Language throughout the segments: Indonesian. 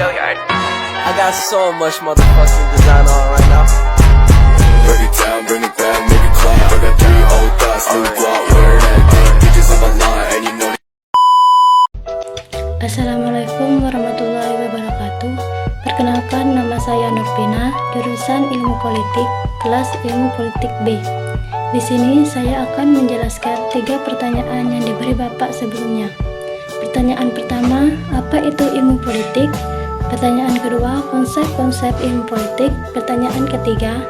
I got so much motherfucking design on right now. Break it down, bring it back, make it clap. I got 3 old thoughts, new block, where that day. Bitches on my line, and you know. Assalamualaikum warahmatullahi wabarakatuh. Perkenalkan, nama saya Nurpina, jurusan Ilmu Politik, kelas Ilmu Politik B. Di sini saya akan menjelaskan 3 pertanyaan yang diberi Bapak sebelumnya. Pertanyaan pertama, apa itu ilmu politik? Pertanyaan kedua, konsep-konsep ilmu politik. Pertanyaan ketiga,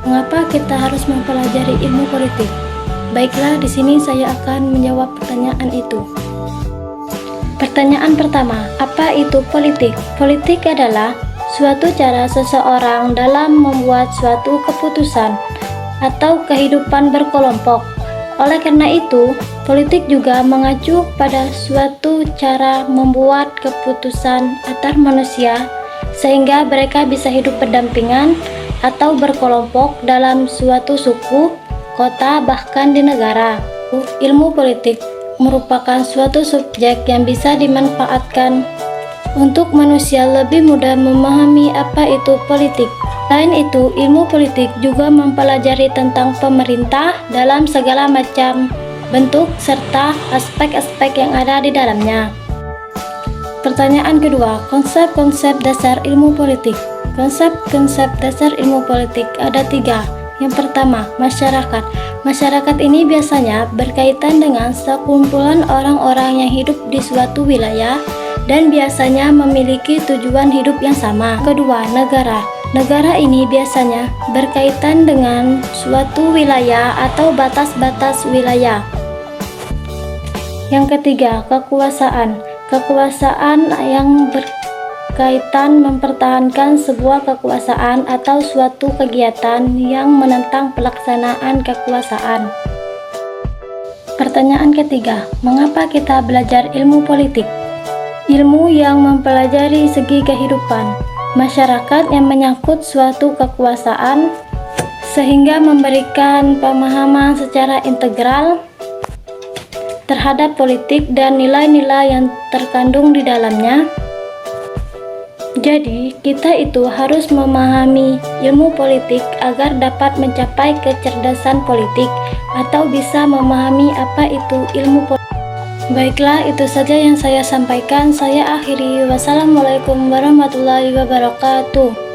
mengapa kita harus mempelajari ilmu politik? Baiklah, di sini saya akan menjawab pertanyaan itu. Pertanyaan pertama, apa itu politik? Politik adalah suatu cara seseorang dalam membuat suatu keputusan atau kehidupan berkelompok. Oleh karena itu, politik juga mengacu pada suatu cara membuat keputusan antar manusia sehingga mereka bisa hidup berdampingan atau berkelompok dalam suatu suku, kota, bahkan di negara. Ilmu politik merupakan suatu subjek yang bisa dimanfaatkan untuk manusia lebih mudah memahami apa itu politik. Selain itu, ilmu politik juga mempelajari tentang pemerintah dalam segala macam bentuk serta aspek-aspek yang ada di dalamnya. Pertanyaan kedua, konsep-konsep dasar ilmu politik. Konsep-konsep dasar ilmu politik ada 3. Yang pertama, masyarakat. Masyarakat ini biasanya berkaitan dengan sekumpulan orang-orang yang hidup di suatu wilayah dan biasanya memiliki tujuan hidup yang sama. Kedua, negara. Negara ini biasanya berkaitan dengan suatu wilayah atau batas-batas wilayah. Yang ketiga, kekuasaan. Kekuasaan yang berkaitan mempertahankan sebuah kekuasaan atau suatu kegiatan yang menentang pelaksanaan kekuasaan. Pertanyaan ketiga, mengapa kita belajar ilmu politik? Ilmu yang mempelajari segi kehidupan masyarakat yang menyangkut suatu kekuasaan sehingga memberikan pemahaman secara integral terhadap politik dan nilai-nilai yang terkandung di dalamnya. Jadi, kita itu harus memahami ilmu politik agar dapat mencapai kecerdasan politik atau bisa memahami apa itu ilmu politik. Baiklah, itu saja yang saya sampaikan. Saya akhiri. Wassalamualaikum warahmatullahi wabarakatuh.